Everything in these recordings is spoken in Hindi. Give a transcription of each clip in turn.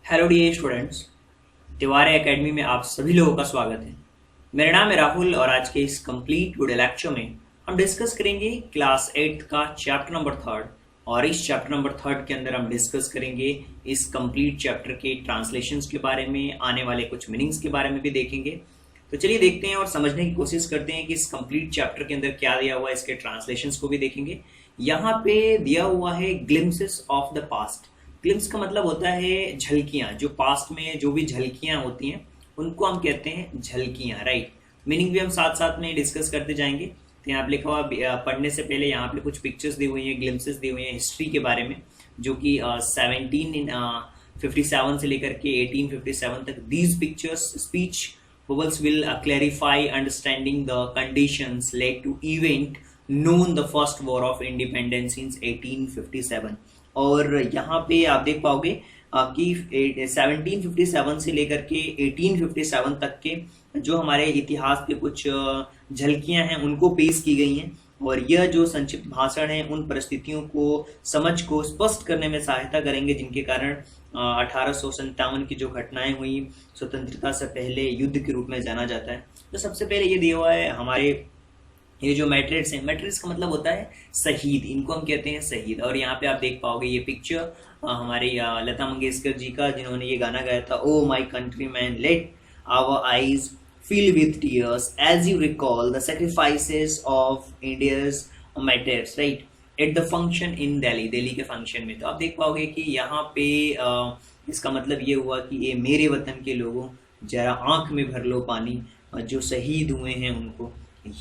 Hello dear students, Tiwari academy में आप सभी लोगों का स्वागत है। मेरा नाम है राहुल और आज के इस कंप्लीट वीडियो लेक्चर में हम डिस्कस करेंगे क्लास 8 का चैप्टर नंबर 3। और इस चैप्टर नंबर 3 के अंदर हम डिस्कस करेंगे इस कंप्लीट चैप्टर के ट्रांसलेशंस के बारे में, आने वाले कुछ मीनिंग्स के बारे में भी देखेंगे। तो चलिए देखते हैं और समझने की कोशिश करते हैं कि इस कंप्लीट चैप्टर के अंदर क्या दिया हुआ है, इसके ट्रांसलेशंस को भी देखेंगे। यहाँ पे दिया हुआ है glimpses of the past. Glimpse का मतलब होता है झलकियां, जो पास्ट में जो भी झलकियां होती हैं उनको हम कहते हैं झलकियां, राइट। मीनिंग भी हम साथ साथ में डिस्कस करते जाएंगे। तो यहाँ पे लिखा हुआ, पढ़ने से पहले यहाँ पे कुछ पिक्चर्स दी हुई हैं, ग्लिम्सेस दी हुई हैं हिस्ट्री के बारे में, जो कि 1757 से लेकर के 1857 तक। These pictures speech bubbles will clarify understanding the conditions led to event known the first war of independence since 1857। और यहाँ पे आप देख पाओगे कि 1757 से लेकर के 1857 तक के जो हमारे इतिहास के कुछ झलकियां हैं उनको पेश की गई हैं। और यह जो संक्षिप्त भाषण है उन परिस्थितियों को समझ को स्पष्ट करने में सहायता करेंगे जिनके कारण 1857 की जो घटनाएं हुई स्वतंत्रता से पहले युद्ध के रूप में जाना जाता है। तो सबसे पहले ये दिया हुआ है हमारे ये जो मैट्रिक्स है, मैट्रिक्स का मतलब होता है शहीद, इनको हम कहते हैं शहीद। और यहाँ पे आप देख पाओगे ये पिक्चर हमारी लता मंगेशकर जी का, जिन्होंने ये गाना गाया था, oh my country man let our eyes fill with tears as you recall the sacrifices of India's martyrs, right? At the function in Delhi, Delhi के फंक्शन में। तो आप देख पाओगे कि यहाँ पे इसका मतलब ये हुआ कि ये मेरे वतन के लोगों, जरा आंख में भर लो पानी, जो शहीद हुए हैं उनको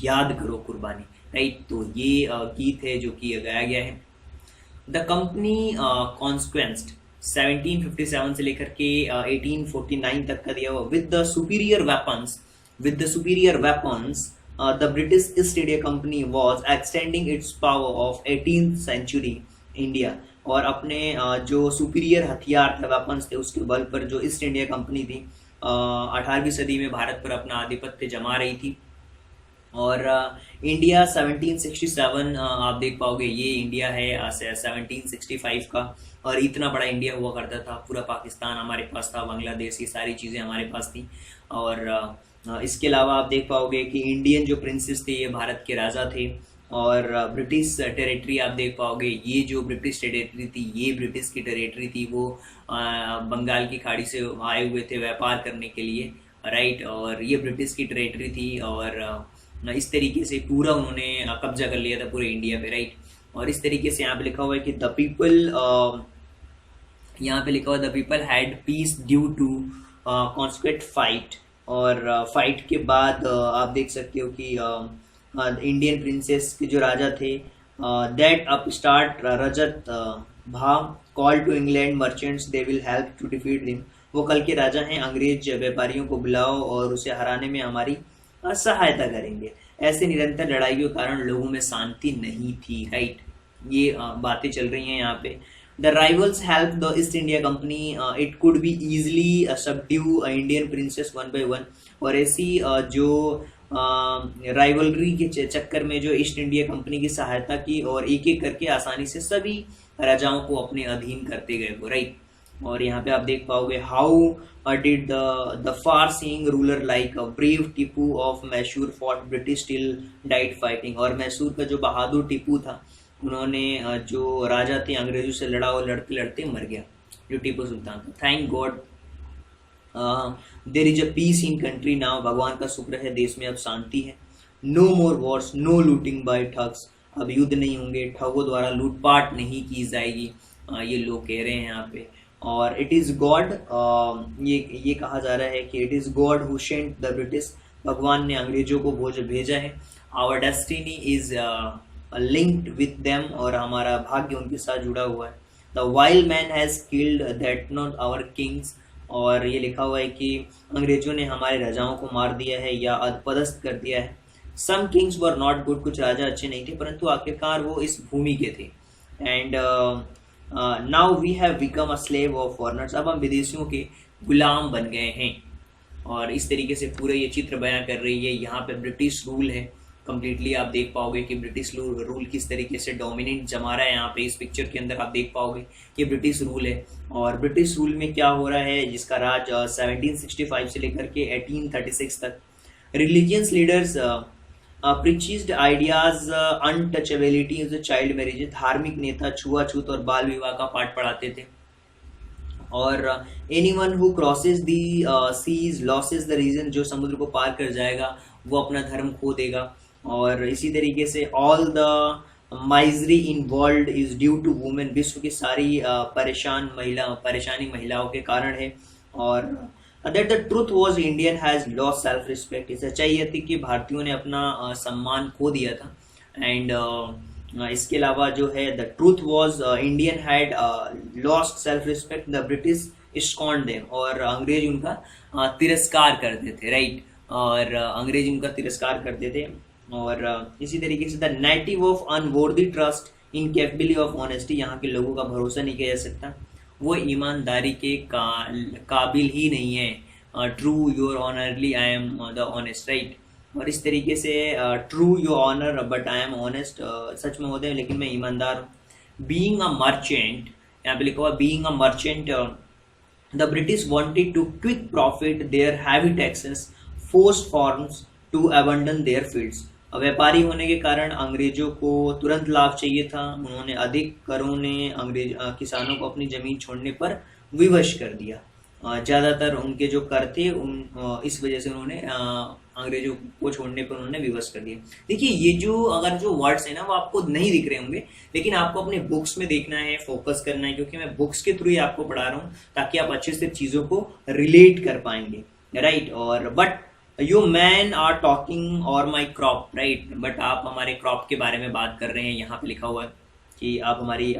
याद करो कुर्बानी, राइट। तो ये गीत है जो कि गाया गया है। द कंपनी कॉन्स्क्वेंस्ड 1757 से लेकर के 1849 तक का दिया हुआ। With the superior weapons With the superior weapons, the British East India Company was extending its power of 18th century India। और अपने जो सुपीरियर हथियार थे, वेपन्स थे, उसके बल पर जो ईस्ट इंडिया कंपनी थी 18वीं सदी में भारत पर अपना आधिपत्य जमा रही थी। और इंडिया 1767 आप देख पाओगे, ये इंडिया है 1765 का। और इतना बड़ा इंडिया हुआ करता था, पूरा पाकिस्तान हमारे पास था, बांग्लादेश, ये सारी चीज़ें हमारे पास थी। और इसके अलावा आप देख पाओगे कि इंडियन जो प्रिंसेस थे ये भारत के राजा थे। और ब्रिटिश टेरिटरी आप देख पाओगे, ये जो ब्रिटिश टेरिटरी थी ये ब्रिटिश की टेरिटरी थी, वो बंगाल की खाड़ी से आए हुए थे व्यापार करने के लिए, राइट। और ये ब्रिटिश की टेरिटरी थी और इस तरीके से पूरा उन्होंने कब्जा कर लिया था पूरे इंडिया पे, राइट। और इस तरीके से यहाँ पे लिखा हुआ है कि द पीपल, यहाँ पे लिखा हुआ the people had peace due to consequent fight. और फाइट के बाद आप देख सकते हो कि इंडियन प्रिंसेस के जो राजा थे, दैट अप स्टार्ट रजत भा call to England merchants they will help to defeat him. वो कल के राजा हैं, अंग्रेज व्यापारियों को बुलाओ और उसे हराने में हमारी सहायता करेंगे। ऐसे निरंतर लड़ाइयों के कारण लोगों में शांति नहीं थी, राइट। ये बातें चल रही हैं यहाँ पे। The rivals helped the East India Company. It could be easily subdue Indian princess one by one। और ऐसी जो राइवलरी के चक्कर में जो ईस्ट इंडिया कंपनी की सहायता की और एक एक करके आसानी से सभी राजाओं को अपने अधीन करते गए वो, राइट। और यहाँ पे आप देख पाओगे how did the far seeing ruler like brave Tipu of Mysore fought British till diet fighting. और मैसूर का जो बहादुर टीपू था, उन्होंने जो राजा थे अंग्रेजों से लड़ा और लड़ते लड़ते मर गया, जो टीपू सुल्तान था। Thank God there is a peace in country now. भगवान का शुक्र है देश में अब शांति है। No more wars, no looting by thugs. अब युद्ध नहीं होंगे, ठगों द्वारा लूटपाट नहीं की जाएगी, ये लोग कह रहे हैं यहाँ पे। और इट इज गॉड, ये कहा जा रहा है कि it is God who sent the British. भगवान ने अंग्रेजों को भेजा है। Our destiny is linked with them, और हमारा भाग्य उनके साथ जुड़ा हुआ है। The wild man has killed that not our kings. और ये लिखा हुआ है कि अंग्रेजों ने हमारे राजाओं को मार दिया है या अधपदस्थ कर दिया है। सम किंग्स वर नॉट गुड, कुछ राजा अच्छे नहीं थे, परंतु आखिरकार वो इस भूमि के थे। And now we have become a slave of foreigners. अब हम विदेशियों के गुलाम बन गए हैं। और इस तरीके से पूरा ये चित्र बयां कर रही है। यहाँ पे ब्रिटिश रूल है, कम्प्लीटली आप देख पाओगे कि ब्रिटिश रूल किस तरीके से डोमिनेंट जमा रहा है। यहाँ पे इस पिक्चर के अंदर आप देख पाओगे कि ब्रिटिश रूल है, और ब्रिटिश रूल में क्या हो रहा है, जिसका राज 1765 से लेकर के 1836 तक। Religious leaders preached ideas untouchability, child marriage, धार्मिक नेता छुआछूत और बाल विवाह का पाठ पढ़ाते थे। और anyone who crosses the seas loses the reason, जो समुद्र को पार कर जाएगा वो अपना धर्म खो देगा। और इसी तरीके से all the misery involve is due to women, विश्व की सारी परेशानी महिलाओं के कारण है। और that the truth was Indian has lost self respect, इस सच्चाई यह थी कि भारतीयों ने अपना सम्मान खो दिया था। एंड इसके अलावा जो है the truth was Indian had lost self respect, the British scorned them, और अंग्रेज उनका तिरस्कार करते थे, राइट। और अंग्रेज उनका तिरस्कार करते थे। और इसी तरीके से the native of unworthy trust incapable of honesty, यहाँ के लोगों का भरोसा नहीं किया जा सकता, वो ईमानदारी के काबिल ही नहीं है। True your honourly I am the honest, right. और इस तरीके से true your honour but I am honest, सच में होते हैं लेकिन मैं ईमानदार हूँ। बीइंग अ मर्चेंट, यहाँ पे लिखा हुआ being a merchant, the British wanted to quick profit their heavy taxes forced farms to abandon their fields. व्यापारी होने के कारण अंग्रेजों को तुरंत लाभ चाहिए था, उन्होंने अधिक करों ने किसानों को अपनी जमीन छोड़ने पर विवश कर दिया। ज़्यादातर उनके जो कर थे इस वजह से उन्होंने अंग्रेजों को छोड़ने पर उन्होंने विवश कर दिया। देखिए ये जो अगर जो वर्ड्स है ना वो आपको नहीं दिख रहे होंगे, लेकिन आपको अपने बुक्स में देखना है, फोकस करना है, क्योंकि मैं बुक्स के थ्रू ही आपको पढ़ा रहा हूँ ताकि आप अच्छे से चीज़ों को रिलेट कर पाएंगे, राइट। और but you man are talking और माई क्रॉप, राइट, बट आप हमारे क्रॉप के बारे में बात कर रहे हैं, यहाँ पे लिखा हुआ है कि आप हमारी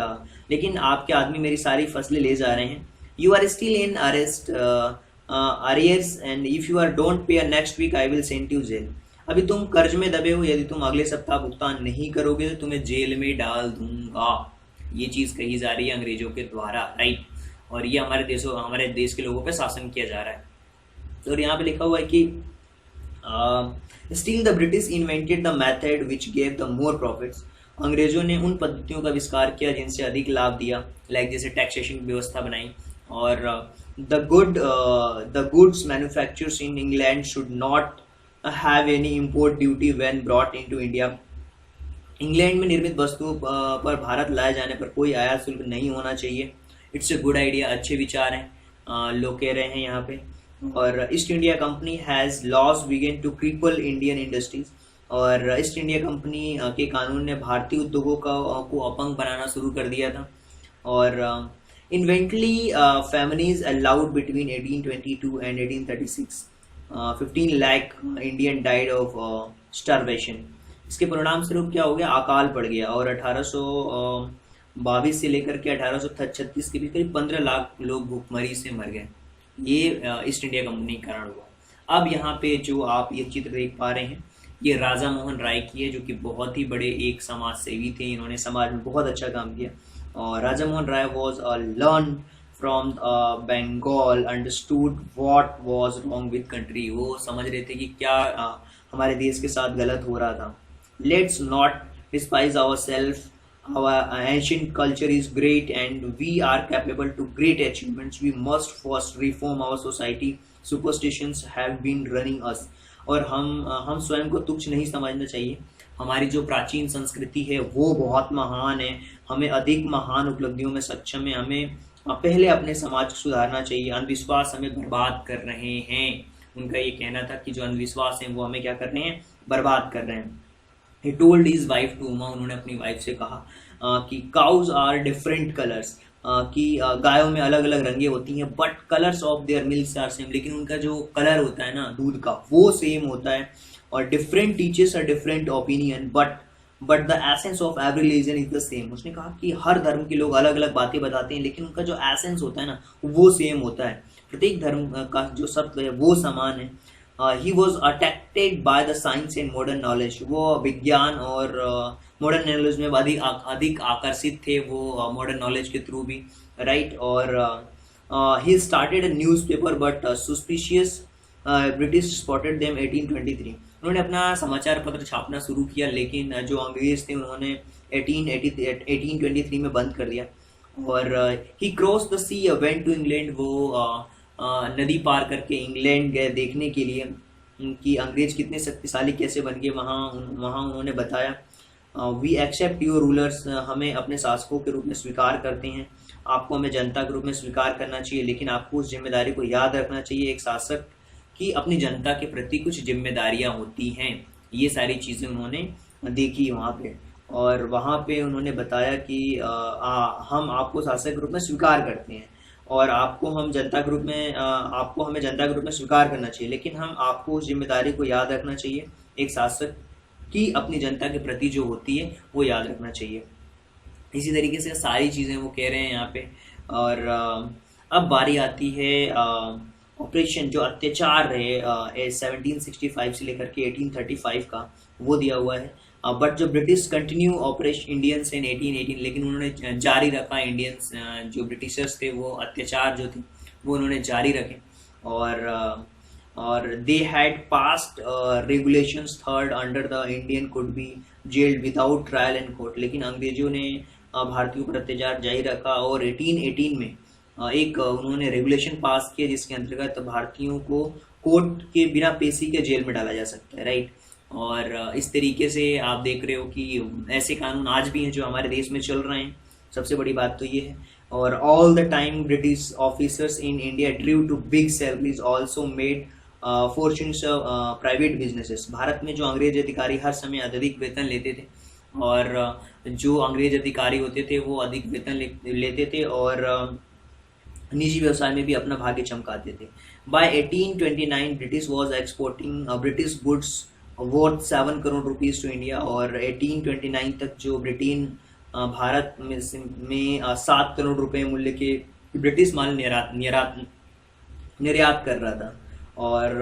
लेकिन आपके आदमी मेरी सारी फसलें ले जा रहे हैं। You are still in arrest arrears and if you are don't pay next week I will send you jail. अभी तुम कर्ज में दबे हो, यदि तुम अगले सप्ताह भुगतान नहीं करोगे तो तुम्हें जेल में डाल दूंगा। ये चीज़ कही जा रही है अंग्रेजों के द्वारा, राइट। और ये हमारे देश के लोगों पर शासन किया जा रहा है। और यहाँ पे लिखा हुआ है कि still the British invented the method which gave the more profits, अंग्रेजों ने उन पद्धतियों का आविष्कार किया जिनसे अधिक लाभ दिया, लाइक जैसे टैक्सेशन व्यवस्था बनाई। और the goods manufactures in England should not have any import duty when brought into India, England में निर्मित वस्तुओं पर भारत लाए जाने पर कोई आयात शुल्क नहीं होना चाहिए। इट्स ए गुड आइडिया, अच्छे विचार हैं, लोग कह रहे हैं यहाँ पे। और East India company has laws begin to cripple Indian industries, और ईस्ट इंडिया कंपनी के कानून ने भारतीय उद्योगों को अपंग बनाना शुरू कर दिया था। और eventually families allowed between 1822 and 1836, 15 lakh Indian died of starvation. इसके परिणाम स्वरूप क्या हो गया, अकाल पड़ गया। और 1822 से लेकर के 1836 के बीच करीब 15 लाख लोग भूखमरी से मर गए। ये ईस्ट इंडिया कंपनी के कारण हुआ। अब यहाँ पे जो आप ये चित्र देख पा रहे हैं ये राजा मोहन राय की है, जो कि बहुत ही बड़े एक समाज सेवी थे, इन्होंने समाज में बहुत अच्छा काम किया। और Raja Mohan Roy was learn from Bengal, understood what was wrong with country, वो समझ रहे थे कि क्या हमारे देश के साथ गलत हो रहा था। Let's not despise our self, our ancient culture is great and we are capable to great achievements. We must first reform our society. Superstitions have been running us. और हम स्वयं को तुच्छ नहीं समझना चाहिए। हमारी जो प्राचीन संस्कृति है वो बहुत महान है, हमें अधिक महान उपलब्धियों में सक्षम है। हमें पहले अपने समाज को सुधारना चाहिए। अंधविश्वास हमें बर्बाद कर रहे हैं। उनका ये कहना था कि जो अंधविश्वास है वो हमें क्या कर रहे हैं, बर्बाद कर रहे हैं। He told his wife to Uma, उन्होंने अपनी वाइफ से कहा कि cows are different colors, कि गायों में अलग अलग रंगें होती हैं, but colors of their milks are same, लेकिन उनका जो कलर होता है ना दूध का वो सेम होता है। और different teachers are different opinion, but the essence of every religion is the same। उसने कहा कि हर धर्म के लोग अलग अलग बातें बताते हैं, लेकिन उनका जो एसेंस होता है ना वो सेम होता है। प्रत्येक धर्म का जो सत्य है वो समान है। He was attracted by the science and modern knowledge, वो विज्ञान और मॉडर्न नॉलेज में अधिक आकर्षित थे, वो मॉडर्न नॉलेज के थ्रू भी, राइट। और he started a newspaper but suspicious British spotted them 1823, उन्होंने अपना समाचार पत्र छापना शुरू किया, लेकिन जो अंग्रेज थे उन्होंने 1823 में बंद कर दिया। और he cross the sea, went to England, वो नदी पार करके इंग्लैंड गए देखने के लिए कि अंग्रेज कितने शक्तिशाली कैसे बन गए। वहाँ वहाँ उन्होंने बताया वी एक्सेप्ट योर रूलर्स, हमें अपने शासकों के रूप में स्वीकार करते हैं, आपको हमें जनता के रूप में स्वीकार करना चाहिए, लेकिन आपको उस जिम्मेदारी को याद रखना चाहिए एक शासक की अपनी जनता के प्रति कुछ जिम्मेदारियां होती हैं। ये सारी चीज़ें उन्होंने देखी वहाँ पे, और वहाँ पे उन्होंने बताया कि हम आपको शासक के रूप में स्वीकार करते हैं और आपको हम जनता के रूप में आपको हमें जनता के रूप में स्वीकार करना चाहिए, लेकिन हम आपको उस जिम्मेदारी को याद रखना चाहिए एक शासक की अपनी जनता के प्रति जो होती है वो याद रखना चाहिए। इसी तरीके से सारी चीज़ें वो कह रहे हैं यहाँ पे। और अब बारी आती है ऑपरेशन जो अत्याचार रहे 1765 से लेकर के 1835 का, वो दिया हुआ है। बट जो British continue operation Indians in 1818, लेकिन उन्होंने जारी रखा इंडियंस जो ब्रिटिशर्स थे वो अत्याचार जो थे वो उन्होंने जारी रखे। और they had passed regulations third under the Indian could be gelled without trial and court, लेकिन अंग्रेजों ने भारतीयों पर अत्याचार जारी रखा और 1818 में एक उन्होंने रेगुलेशन पास किया जिसके अंतर्गत भारतीयों को कोर्ट के बिना पेशी के जेल में डाला जा सकता है, राइट। और इस तरीके से आप देख रहे हो कि ऐसे कानून आज भी हैं जो हमारे देश में चल रहे हैं। सबसे बड़ी बात तो ये है। और all the time British officers in India drew to big salaries also made fortunes private businesses. भारत में जो अंग्रेज अधिकारी हर समय अधिक वेतन लेते थे, और जो अंग्रेज अधिकारी होते थे वो अधिक वेतन लेते थे और निजी व्यवसाय में भी अपना भाग्य चमकाते थे। By 1829 British was exporting British goods worth 7 crore rupees to India, और 1829 तक जो ब्रिटेन भारत में 7 करोड़ रुपए मूल्य के ब्रिटिश माल निर्यात कर रहा था। और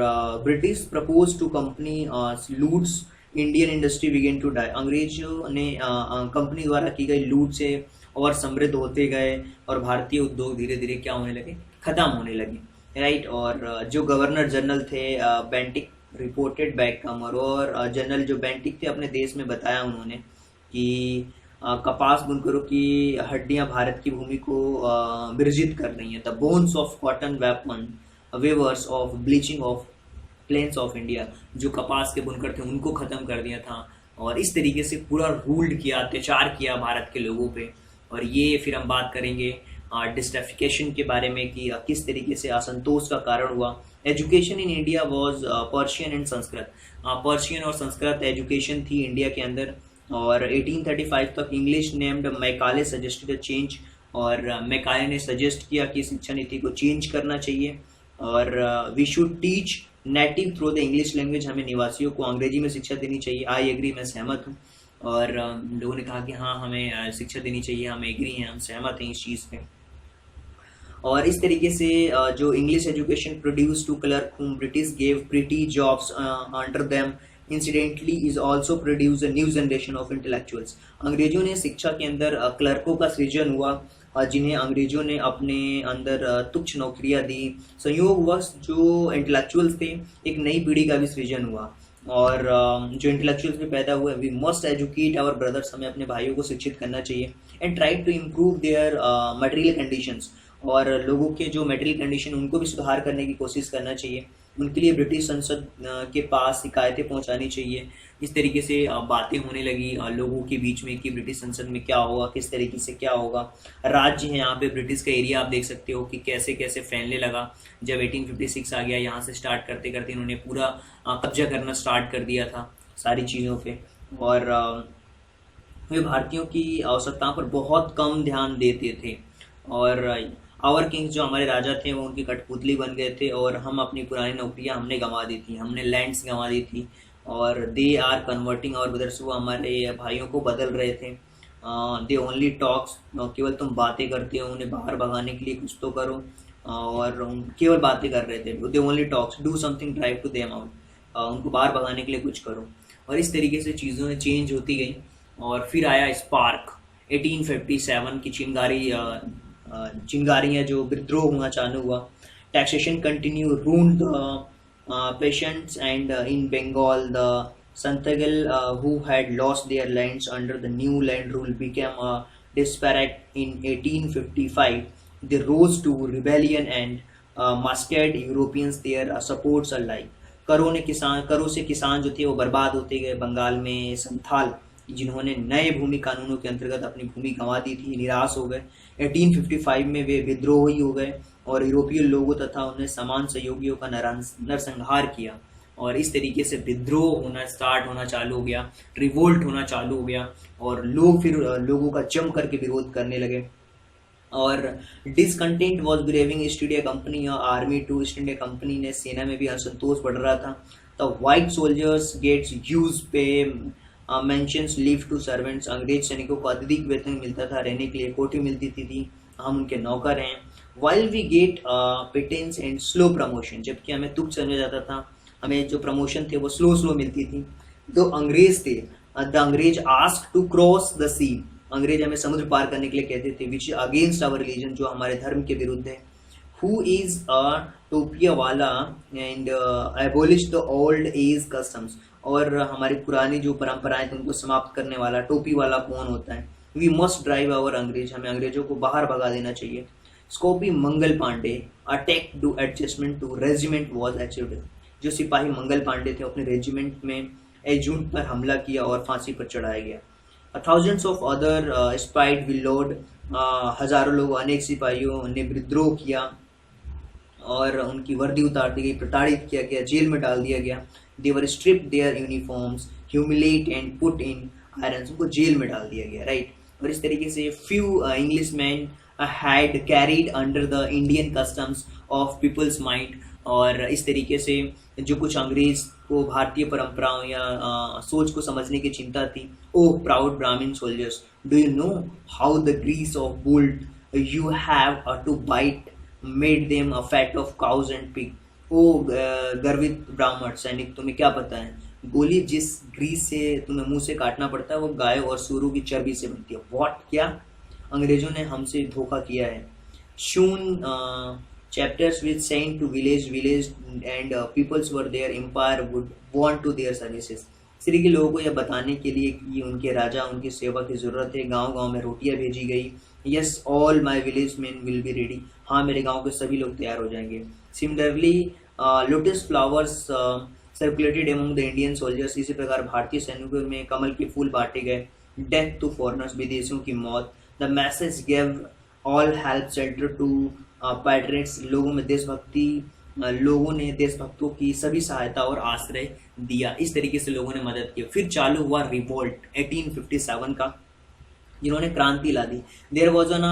British propose to company loots Indian industry began to die. अंग्रेजों ने कंपनी द्वारा की गई लूट से और समृद्ध होते गए और भारतीय उद्योग धीरे धीरे क्या होने लगे, खत्म होने लगे, राइट। और जो गवर्नर जनरल थे बेंटिक रिपोर्टेड बैक कमर, और जनरल जो बेंटिक थे अपने देश में बताया उन्होंने कि कपास बुनकरों की हड्डियां भारत की भूमि को विरजित कर रही हैं। The bones of cotton weapon weavers of bleaching of plains of India, जो कपास के बुनकर थे उनको खत्म कर दिया था। और इस तरीके से पूरा रूल्ड किया, अत्याचार किया भारत के लोगों पे। और ये फिर हम बात करेंगे डिस्ट्रिफिकेशन के बारे में कि किस तरीके से असंतोष का कारण हुआ। Education in India was Persian and Sanskrit. Persian और संस्कृत एजुकेशन थी इंडिया के अंदर। और 1835 तक English named Macaulay suggested a change, और मैकाले ने सजेस्ट किया कि शिक्षा नीति को चेंज करना चाहिए। और we should teach native through the English language, हमें निवासियों को अंग्रेजी में शिक्षा देनी चाहिए। आई एग्री, मैं सहमत हूँ। और लोगों ने कहा कि हाँ हमें शिक्षा देनी चाहिए, हम एग्री हैं, हम सहमत हैं इस चीज़ पे। और इस तरीके से जो English education produce to clerk whom British gave pretty jobs under them incidentally is also produce a new generation of intellectuals. अंग्रेजों ने शिक्षा के अंदर क्लर्कों का सृजन हुआ जिन्हें अंग्रेजों ने अपने अंदर तुच्छ नौकरियां दी। संयोगवश जो इंटेलेक्चुअल्स थे एक नई पीढ़ी का भी सृजन हुआ, और जो इंटेलेक्चुअल्स भी पैदा हुए। We must educate our brothers, हमें अपने भाइयों को शिक्षित करना चाहिए। And try to improve their material conditions, और लोगों के जो मटेरियल कंडीशन उनको भी सुधार करने की कोशिश करना चाहिए। उनके लिए ब्रिटिश संसद के पास शिकायतें पहुंचानी चाहिए। इस तरीके से बातें होने लगी लोगों के बीच में कि ब्रिटिश संसद में क्या होगा, किस तरीके से क्या होगा। राज्य है यहाँ पे ब्रिटिश का एरिया, आप देख सकते हो कि कैसे कैसे फैलने लगा। जब 1856 आ गया, यहाँ से स्टार्ट करते करते इन्होंने पूरा कब्जा करना स्टार्ट कर दिया था सारी चीज़ों पे। और वे भारतीयों की आवश्यकताओं पर बहुत कम ध्यान देते थे। और आवर किंग्स जो हमारे राजा थे वो उनकी कठपुतली बन गए थे, और हम अपनी पुरानी नौकरियां हमने गंवा दी थी, हमने लैंड्स गंवा दी थी। और they are converting our brothers, वो हमारे भाइयों को बदल रहे थे। दे ओनली टॉक्स, केवल तुम बातें करते हो, उन्हें बाहर भगाने के लिए कुछ तो करो। और केवल बातें कर रहे थे। They only talks, do something, drive to them out, उनको बाहर भगाने के लिए कुछ करो। और इस तरीके से चीज़ें चेंज होती गई। और फिर आया स्पार्क 1857 की चिंगारियाँ जो विद्रोह हुआ चालू हुआ। Taxation continue ruined the peasants, and in Bengal, the Santhal who had lost their lands under the new land rule became desperate in 1855. They rose to rebellion and massacred Europeans their supports alike. करों से किसान जो थे वो बर्बाद होते गए। बंगाल में संथाल जिन्होंने नए भूमि कानूनों के अंतर्गत अपनी भूमि गंवा दी थी निराश हो गए। 1855 में वे विद्रोही हो गए और यूरोपीय लोगों तथा उन्हें समान सहयोगियों का नरसंहार किया और इस तरीके से विद्रोह होना चालू हो गया, रिवोल्ट होना चालू हो गया और लोग फिर लोगों का जम करके विरोध करने लगे। और discontent was growing East India company और army to East India company ने सेना में भी असंतोष बढ़ रहा था। The white soldiers gets huge pay mansions leave to servants. अंग्रेज सैनिकों को अधिक वेतन मिलता था, रहने के लिए कोठी मिलती थी, हम उनके नौकर हैं। While we get pittance and slow promotion, जबकि हमें तुच्छ समझा जाता था, हमें जो प्रमोशन थे वो स्लो मिलती थी। तो अंग्रेज थे, द अंग्रेज आस्क टू क्रॉस द सी, अंग्रेज हमें समुद्र पार करने के लिए कहते थे, विच अगेंस्ट आवर रिलीजन, जो हमारे धर्म के विरुद्ध है। हु इज अ टोपिया वाला and abolish the old age customs, और हमारी पुरानी जो परंपराएं थी उनको समाप्त करने वाला टोपी वाला कौन होता है। वी मस्ट ड्राइव आवर अंग्रेज, हमें अंग्रेजों को बाहर भगा देना चाहिए। स्कोपी Mangal Pandey attack to adjustment to regiment was achieved, जो सिपाही मंगल पांडे थे अपने रेजिमेंट में एजुंट पर हमला किया और फांसी पर चढ़ाया गया। थाउजेंड्स ऑफ अदर स्पाइड विलोड, हजारों लोग, अनेक सिपाहियों ने विद्रोह किया और उनकी वर्दी उतार दी गई, प्रताड़ित किया गया, जेल में डाल दिया गया। They were stripped their uniforms, humiliate and put in iron, उनको जेल में डाल दिया गया, राइट। और इस तरीके से few English man had carried under the Indian customs of peoples mind, और इस तरीके से जो कुछ अंग्रेज को भारतीय परंपराओं या सोच को समझने की चिंता थी। Oh proud Brahmin soldiers, do you know how the grease of bull you have to bite made them a fat of cows and pig. ओ गर्वित ब्राह्मण सैनिक, तुम्हें क्या पता है गोली जिस ग्रीस से तुम्हें मुंह से काटना पड़ता है वो गाय और सूरों की चर्बी से बनती है। व्हाट, क्या अंग्रेजों ने हमसे धोखा किया है। शून chapters which sent to village and peoples were their empire would want to their services। Shri के लोगों को यह बताने के लिए कि उनके राजा उनकी सेवा की जरूरत है। गांव-गांव में रोटियां भेजी गई। Yes, all my village men will be ready, हाँ मेरे गांव के सभी लोग तैयार हो जाएंगे। Similarly, lotus flowers circulated among the Indian soldiers, इसी प्रकार भारतीय सैनिकों में कमल के फूल बांटे गए। Death to foreigners, विदेशियों की मौत। The message gave all help shelter to patriots, लोगों ने देशभक्तों की सभी सहायता और आश्रय दिया। इस तरीके से लोगों ने मदद की। फिर चालू हुआ रिवोल्ट 1857 का, जिन्होंने क्रांति ला दी। There was an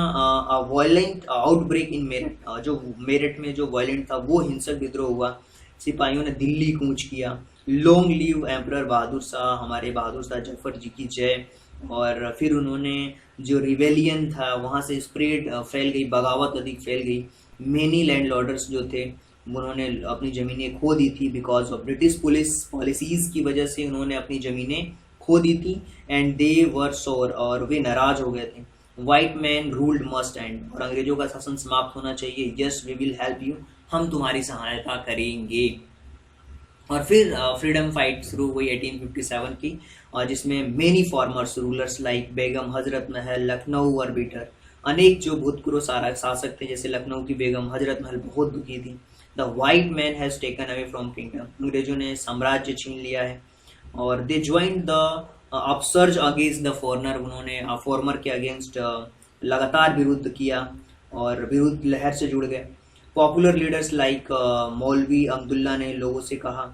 violent outbreak in Meerut, जो मेरठ में जो वायलेंट था वो हिंसक विद्रोह हुआ। सिपाहियों ने दिल्ली कूच किया। Long leave emperor Bahadur Shah, हमारे बहादुर शाह जफर जी की जय। और फिर उन्होंने जो रिवेलियन था वहाँ से स्प्रेड फैल गई, बगावत अधिक फैल गई। मेनी लैंड लॉर्डर्स जो थे उन्होंने अपनी ज़मीनें खो दी थी, because of British police policies की वजह से उन्होंने अपनी ज़मीनें खो दी थी। एंड दे वर सोर, और वे नाराज हो गए थे। White man ruled must end, और अंग्रेजों का शासन समाप्त होना चाहिए। Yes we will help you, हम तुम्हारी सहायता करेंगे। और फिर फ्रीडम फाइट शुरू हुई 1857 की, और जिसमें many formers rulers like Begum Hazrat Mahal, Lucknow वर बीटर। अनेक जो भूतपूर्व शासक थे जैसे लखनऊ की बेगम हजरत महल बहुत दुखी थी। The white man has taken away from kingdom, अंग्रेजों ने साम्राज्य छीन लिया है। और they joined the upsurge against the foreigner, उन्होंने फॉर्मर के अगेंस्ट लगातार विरुद्ध किया और विरुद्ध लहर से जुड़ गए। पॉपुलर लीडर्स लाइक मौलवी अब्दुल्ला ने लोगों से कहा,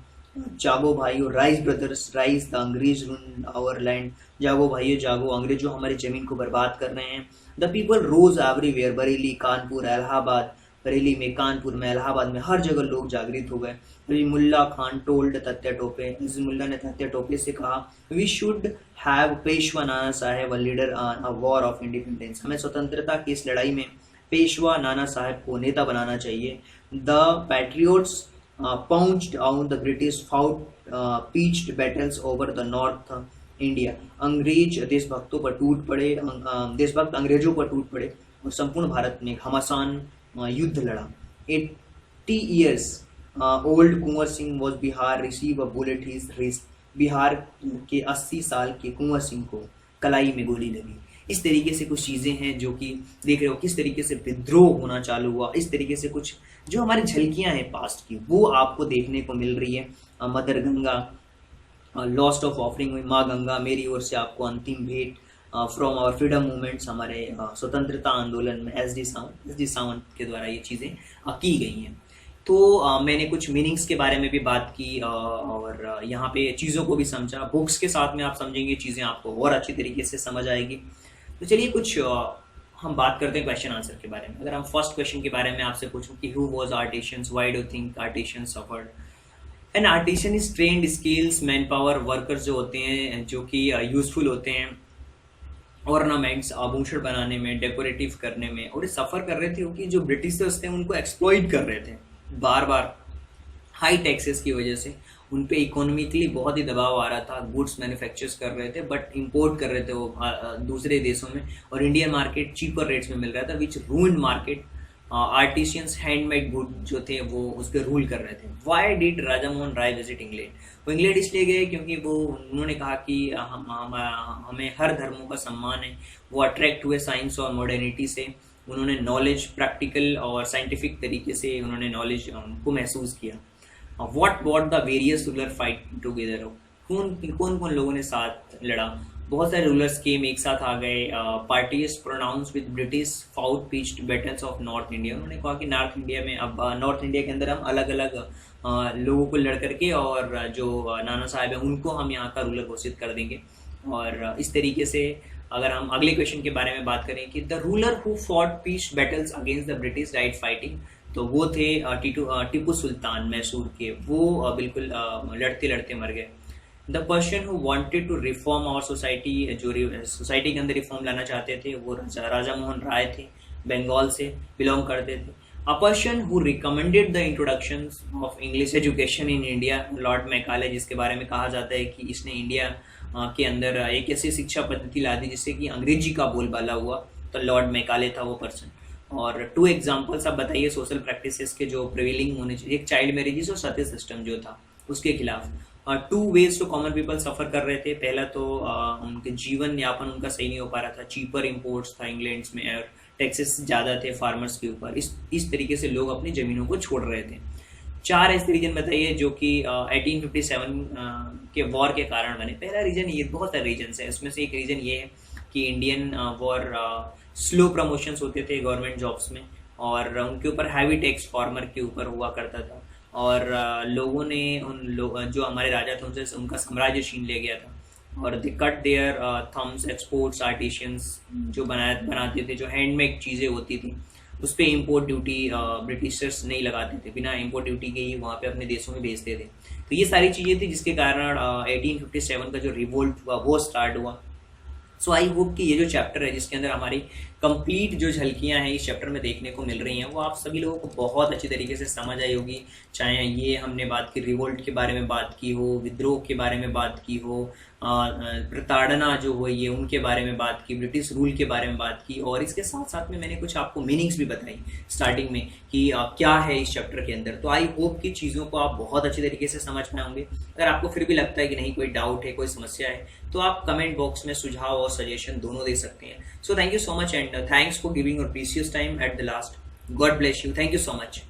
जागो भाइयों, राइज ब्रदर्स राइज, द अंग्रेज रूल आवर लैंड, जागो भाइयों जागो, अंग्रेजों हमारी जमीन को बर्बाद कर रहे हैं। The people rose everywhere, Bareilly, Kanpur, Allahabad, Bareilly में, कानपुर में, इलाहाबाद में, हर जगह लोग जागृत हो गए। मुल्ला खान टोल्ड तत्या टोपे, मुल्ला ने तत्या टोपे से कहा, we should have Peshwa Nana Sahib a leader on a war of independence, हमें स्वतंत्रता की इस लड़ाई में पेशवा नाना साहेब को नेता बनाना चाहिए। The patriots pounched on the British, fought pitched battles over the North India। अंग्रेज देशभक्तों पर टूट पड़े, देशभक्त अंग्रेजों पर टूट पड़े और संपूर्ण भारत ने घमासान युद्ध लड़ा। 80 years old Kunwar Singh was Bihar receive a bullet his wrist, Bihar के 80 साल के कुंवर सिंह को कलाई में गोली लगी। इस तरीके से कुछ चीज़ें हैं जो कि देख रहे हो किस तरीके से विद्रोह होना चालू हुआ। इस तरीके से कुछ जो हमारी झलकियां हैं पास्ट की वो आपको देखने को मिल रही है। Mother Ganga, lost of offering हुई, माँ गंगा मेरी ओर से आपको अंतिम भेंट, फ्रॉम आवर फ्रीडम मूवमेंट्स, हमारे स्वतंत्रता आंदोलन में एस डी सावंत के द्वारा ये चीज़ें की गई हैं। तो मैंने कुछ मीनिंग्स के बारे में भी बात की और यहाँ पे चीज़ों को भी समझा। बुक्स के साथ में आप समझेंगे चीज़ें आपको और अच्छी तरीके से समझ आएगी। तो चलिए कुछ हम बात करते हैं क्वेश्चन आंसर के बारे में। अगर हम फर्स्ट क्वेश्चन के बारे में आपसे पूछूं कि who was artisans, why do think artisans suffered? An artisan is trained skills, man power, workers जो होते हैं जो कि यूजफुल होते हैं ऑर्नामेंट्स, आभूषण बनाने में, डेकोरेटिव करने में, और ये सफ़र कर रहे थे क्योंकि जो ब्रिटिशर्स थे उनको एक्सप्लॉइट कर रहे थे बार बार हाई टैक्सेस की वजह से। उन पे इकोनॉमिकली बहुत ही दबाव आ रहा था, गुड्स मैन्युफैक्चर्स कर रहे थे बट इंपोर्ट कर रहे थे वो दूसरे देशों में, और इंडियन मार्केट चीपर रेट्स में मिल रहा था, which ruled market. Artisans handmade good जो थे वो उस पर रूल कर रहे थे। Why did Raja Mohan Roy visit England? वो इंग्लैंड इसलिए गए क्योंकि वो उन्होंने कहा कि हमें हर धर्मों का सम्मान है। वो अट्रैक्ट हुए साइंस और मॉडर्निटी से, उन्होंने नॉलेज प्रैक्टिकल और साइंटिफिक तरीके से उन्होंने नॉलेज को महसूस किया। What what the various ruler fight together? कौन कौन लोगों ने साथ लड़ा? बहुत सारे रूलर्स केम एक साथ आ गए। Parties pronounce with British fought pitched battles of north India. उन्होंने कहा कि नॉर्थ इंडिया में अब नॉर्थ इंडिया के अंदर हम अलग अलग लोगों को लड़ करके और जो नाना साहब हैं उनको हम यहाँ का रूलर घोषित कर देंगे। और इस तरीके से अगर हम अगले क्वेश्चन के बारे में बात करें कि the ruler who fought piece battles against the British died fighting, तो वो थे टीपू सुल्तान मैसूर के। वो बिल्कुल लड़ते लड़ते मर गए। The person who wanted to reform our society, जो सोसाइटी के अंदर रिफॉर्म लाना चाहते थे वो राजा मोहन राय थे, बंगाल से बिलोंग करते थे। A person who recommended the introduction of English education in India, Lord Macaulay, जिसके बारे में कहा जाता है कि इसने इंडिया के अंदर एक ऐसी शिक्षा पद्धति ला दी जिससे कि अंग्रेजी का बोलबाला हुआ, तो लॉर्ड मैकाले था वो पर्सन। और 2 एग्जाम्पल्स आप बताइए सोशल प्रैक्टिसेस के जो प्रिवेलिंग होने चाहिए। एक चाइल्ड मैरिजेस और सती सिस्टम जो था उसके खिलाफ। 2 वेज तो कॉमन पीपल सफ़र कर रहे थे। पहला तो उनके जीवन यापन उनका सही नहीं हो पा रहा था, चीपर इम्पोर्ट्स था इंग्लैंड में और टैक्सेस ज़्यादा थे फार्मर्स के ऊपर। इस तरीके से लोग अपनी ज़मीनों को छोड़ रहे थे। 4 ऐसे रीजन बताइए जो कि 1857 के वॉर के कारण बने। पहला रीजन, ये बहुत सारे रीजन है, उसमें से एक रीज़न ये है कि इंडियन वॉर स्लो प्रमोशंस होते थे गवर्नमेंट जॉब्स में, और उनके ऊपर हैवी टैक्स फार्मर के ऊपर हुआ करता था, और लोगों ने जो हमारे राजा थे उनसे उनका साम्राज्य छीन ले गया था। और they cut their thumbs exports, artisans जो बनाते थे, जो हैंडमेड चीज़ें होती थी उस पर इम्पोर्ट ड्यूटी ब्रिटिशर्स नहीं लगाते थे, बिना इम्पोर्ट ड्यूटी के ही वहाँ पे अपने देशों में भेजते थे। तो ये सारी चीज़ें थी जिसके कारण 1857 का जो रिवोल्ट हुआ वो स्टार्ट हुआ। सो आई होप कि ये जो चैप्टर है जिसके अंदर हमारी कंप्लीट जो झलकियां हैं इस चैप्टर में देखने को मिल रही हैं वो आप सभी लोगों को बहुत अच्छी तरीके से समझ आई होगी। चाहे ये हमने बात की रिवोल्ट के बारे में बात की हो, विद्रोह के बारे में बात की हो, प्रताड़ना जो हुई है उनके बारे में बात की, ब्रिटिश रूल के बारे में बात की, और इसके साथ साथ में मैंने कुछ आपको मीनिंग्स भी बताई स्टार्टिंग में कि क्या है इस चैप्टर के अंदर। तो आई होप कि चीज़ों को आप बहुत अच्छी तरीके से समझ पाए होंगे। अगर आपको फिर भी लगता है कि नहीं कोई डाउट है, कोई समस्या है, तो आप कमेंट बॉक्स में सुझाव और सजेशन दोनों दे सकते हैं। So thank you so much and thanks for giving your precious time at the last. God bless you. Thank you so much.